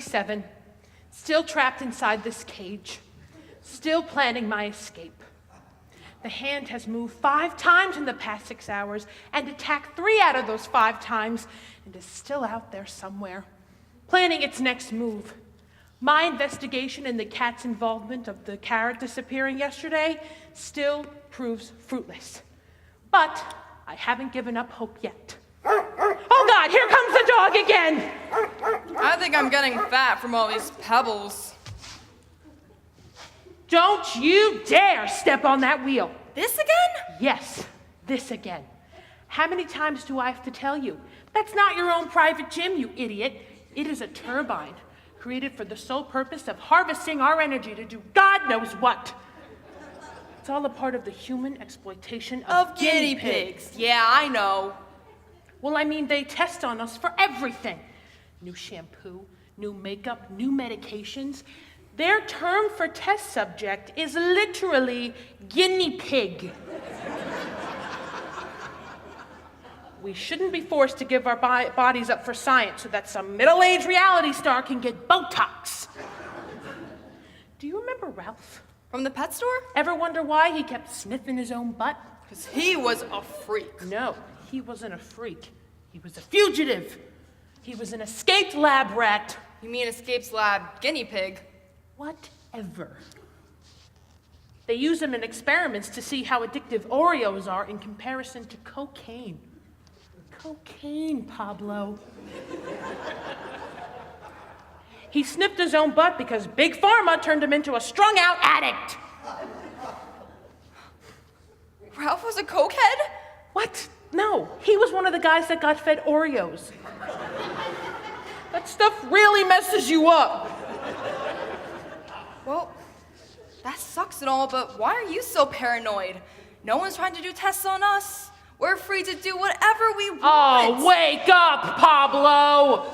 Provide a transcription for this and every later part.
27, still trapped inside this cage, still planning my escape. The hand has moved 5 times in the past 6 hours and attacked 3 out of those 5 times and is still out there somewhere, planning its next move. My investigation in the cat's involvement of the carrot disappearing yesterday still proves fruitless. But I haven't given up hope yet. Oh God, here comes the dog again! I think I'm getting fat from all these pebbles. Don't you dare step on that wheel. This again? Yes, this again. How many times do I have to tell you? That's not your own private gym, you idiot. It is a turbine created for the sole purpose of harvesting our energy to do God knows what. It's all a part of the human exploitation of guinea pigs. Yeah, I know. Well, I mean, they test on us for everything. New shampoo, new makeup, new medications. Their term for test subject is literally guinea pig. We shouldn't be forced to give our bodies up for science so that some middle-aged reality star can get Botox. Do you remember Ralph? From the pet store? Ever wonder why he kept sniffing his own butt? Because he was a freak. No, he wasn't a freak. He was a fugitive. He was an escaped lab rat. You mean escapes lab guinea pig? Whatever. They use them in experiments to see how addictive Oreos are in comparison to cocaine. Cocaine, Pablo. He sniffed his own butt because Big Pharma turned him into a strung-out addict. Ralph was a cokehead? What? No, he was one of the guys that got fed Oreos. That stuff really messes you up. Well, that sucks and all, but why are you so paranoid? No one's trying to do tests on us. We're free to do whatever we want. Oh, wake up, Pablo!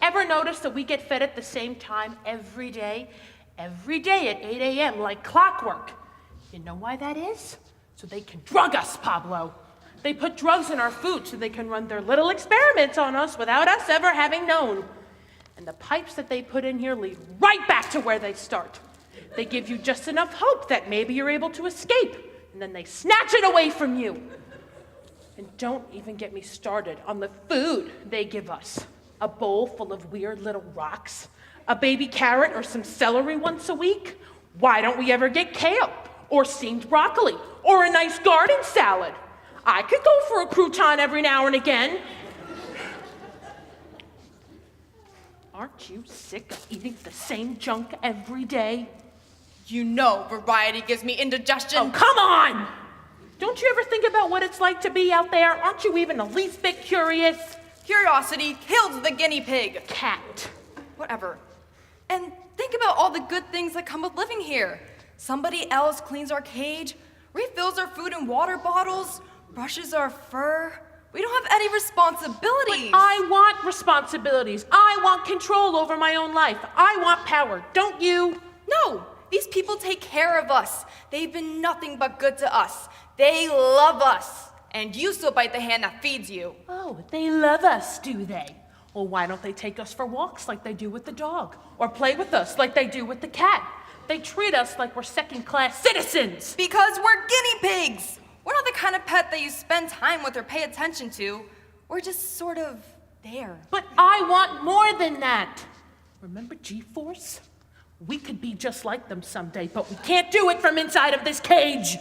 Ever notice that we get fed at the same time every day? Every day at 8 a.m. like clockwork. You know why that is? So they can drug us, Pablo. They put drugs in our food so they can run their little experiments on us without us ever having known. And the pipes that they put in here lead right back to where they start. They give you just enough hope that maybe you're able to escape, and then they snatch it away from you. And don't even get me started on the food they give us. A bowl full of weird little rocks, a baby carrot or some celery once a week. Why don't we ever get kale or steamed broccoli or a nice garden salad? I could go for a crouton every now and again. Aren't you sick of eating the same junk every day? You know variety gives me indigestion. Oh, come on! Don't you ever think about what it's like to be out there? Aren't you even the least bit curious? Curiosity kills the guinea pig. Cat. Whatever. And think about all the good things that come with living here. Somebody else cleans our cage, refills our food and water bottles, brushes our fur. We don't have any responsibilities. But I want responsibilities. I want control over my own life. I want power. Don't you? No, these people take care of us. They've been nothing but good to us. They love us. And you still bite the hand that feeds you. Oh, they love us, do they? Well, why don't they take us for walks like they do with the dog? Or play with us like they do with the cat? They treat us like we're second-class citizens. Because we're guinea pigs. We're not the kind of pet that you spend time with or pay attention to. We're just sort of there. But I want more than that. Remember G-Force? We could be just like them someday, but we can't do it from inside of this cage.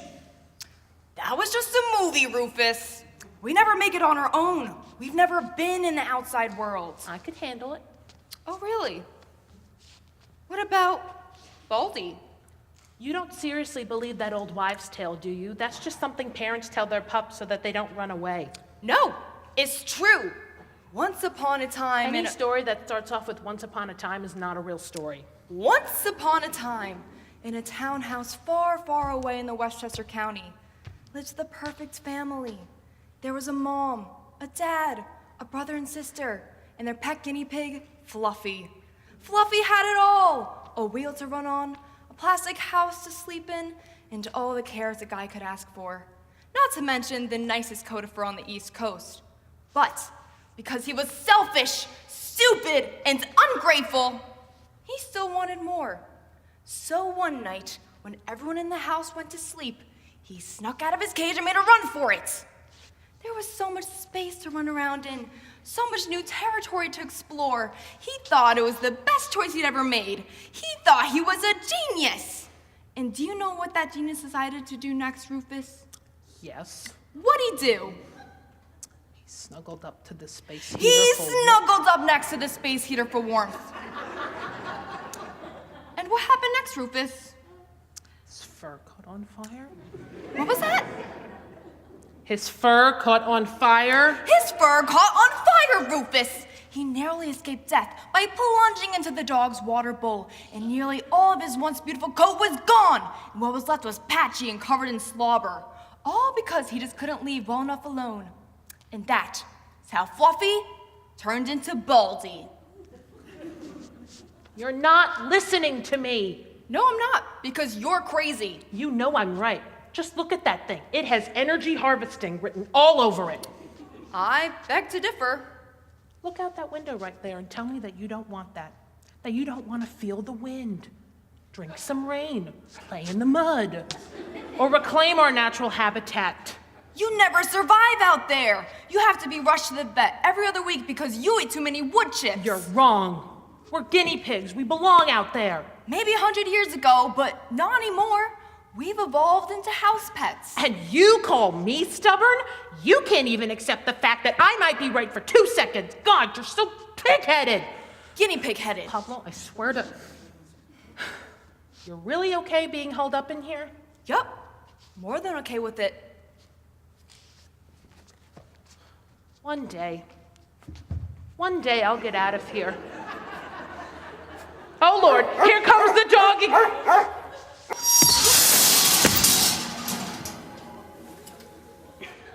That was just a movie, Rufus. We never make it on our own. We've never been in the outside world. I could handle it. Oh, really? What about Baldy? You don't seriously believe that old wives' tale, do you? That's just something parents tell their pups so that they don't run away. No, it's true. Once upon a time Any story that starts off with once upon a time is not a real story. Once upon a time, in a townhouse far, far away in the Westchester County, lived the perfect family. There was a mom, a dad, a brother and sister, and their pet guinea pig, Fluffy. Fluffy had it all. A wheel to run on, a plastic house to sleep in, and all the cares a guy could ask for. Not to mention the nicest coat of fur on the East Coast. But because he was selfish, stupid and ungrateful. He still wanted more. So one night, when everyone in the house went to sleep, he snuck out of his cage and made a run for it. There was so much space to run around in, so much new territory to explore. He thought it was the best choice he'd ever made. He thought he was a genius. And do you know what that genius decided to do next, Rufus? Yes. What'd he do? He snuggled up to the space heater. He snuggled up next to the space heater for warmth. And what happened next, Rufus? His fur caught on fire. What was that? His fur caught on fire. His fur caught on fire, Rufus! He narrowly escaped death by plunging into the dog's water bowl, and nearly all of his once beautiful coat was gone, and what was left was patchy and covered in slobber. All because he just couldn't leave well enough alone. And that is how Fluffy turned into Baldy. You're not listening to me. No, I'm not, because you're crazy. You know I'm right. Just look at that thing. It has energy harvesting written all over it. I beg to differ. Look out that window right there and tell me that you don't want that. That you don't want to feel the wind, drink some rain, play in the mud, or reclaim our natural habitat. You never survive out there. You have to be rushed to the vet every other week because you eat too many wood chips. You're wrong. We're guinea pigs. We belong out there. Maybe 100 years ago, but not anymore. We've evolved into house pets. And you call me stubborn? You can't even accept the fact that I might be right for 2 seconds. God, you're so pig-headed. Guinea pig-headed. Pablo, I swear to... You're really okay being held up in here? Yup. More than okay with it. One day I'll get out of here. Oh, Lord, here comes the dog.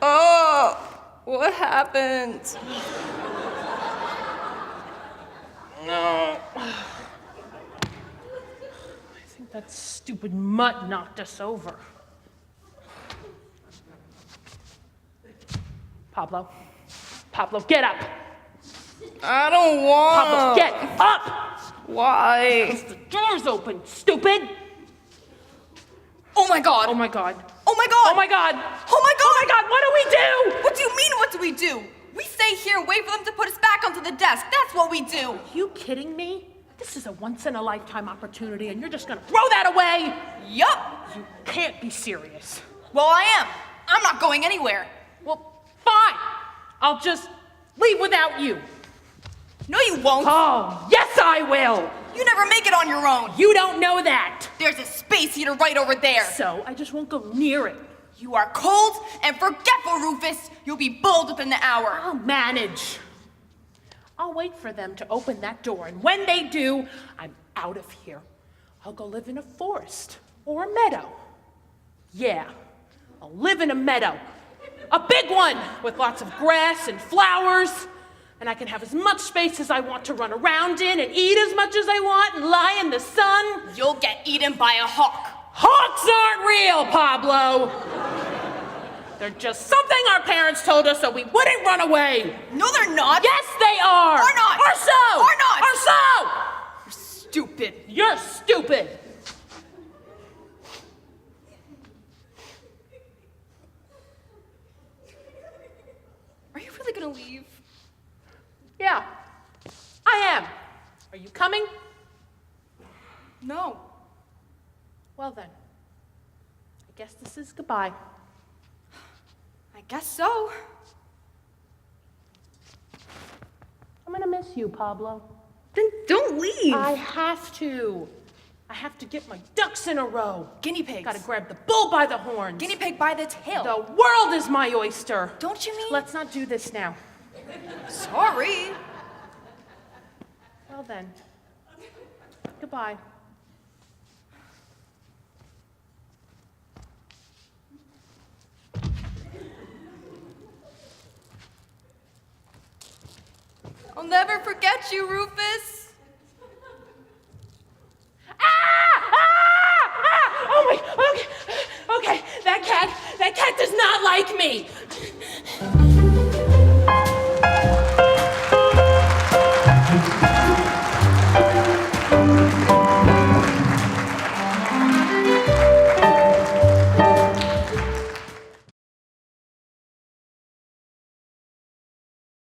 Oh, what happened? No. I think that stupid mutt knocked us over. Pablo, get up. I don't want. Pablo, get up! Why? Because the door's open, stupid! Oh my God! Oh my God. Oh my God! Oh my God! Oh my God! Oh my God, what do we do? What do you mean, what do we do? We stay here and wait for them to put us back onto the desk. That's what we do. Are you kidding me? This is a once-in-a-lifetime opportunity and you're just gonna throw that away? Yup. You can't be serious. Well, I am. I'm not going anywhere. Well, fine. I'll just leave without you. No, you won't. Oh, yes I will. You never make it on your own. You don't know that. There's a space heater right over there. So I just won't go near it. You are cold and forgetful, Rufus. You'll be bald within the hour. I'll manage. I'll wait for them to open that door, and when they do, I'm out of here. I'll go live in a forest or a meadow. Yeah, I'll live in a meadow. A big one with lots of grass and flowers. And I can have as much space as I want to run around in and eat as much as I want and lie in the sun. You'll get eaten by a hawk. Hawks aren't real, Pablo. They're just something our parents told us so we wouldn't run away. No, they're not. Yes, they are. Are not. Are so. Are not. Are so. You're stupid. You're stupid. Are you really gonna leave? Yeah, I am. Are you coming? No. Well then, I guess this is goodbye. I guess so. I'm gonna miss you, Pablo. Then don't leave. I have to. I have to get my ducks in a row. Guinea pigs. Gotta grab the bull by the horns. Guinea pig by the tail. The world is my oyster. Don't you mean? Let's not do this now. Sorry. Well then, goodbye. I'll never forget you, Rufus. Oh my, okay, that cat does not like me.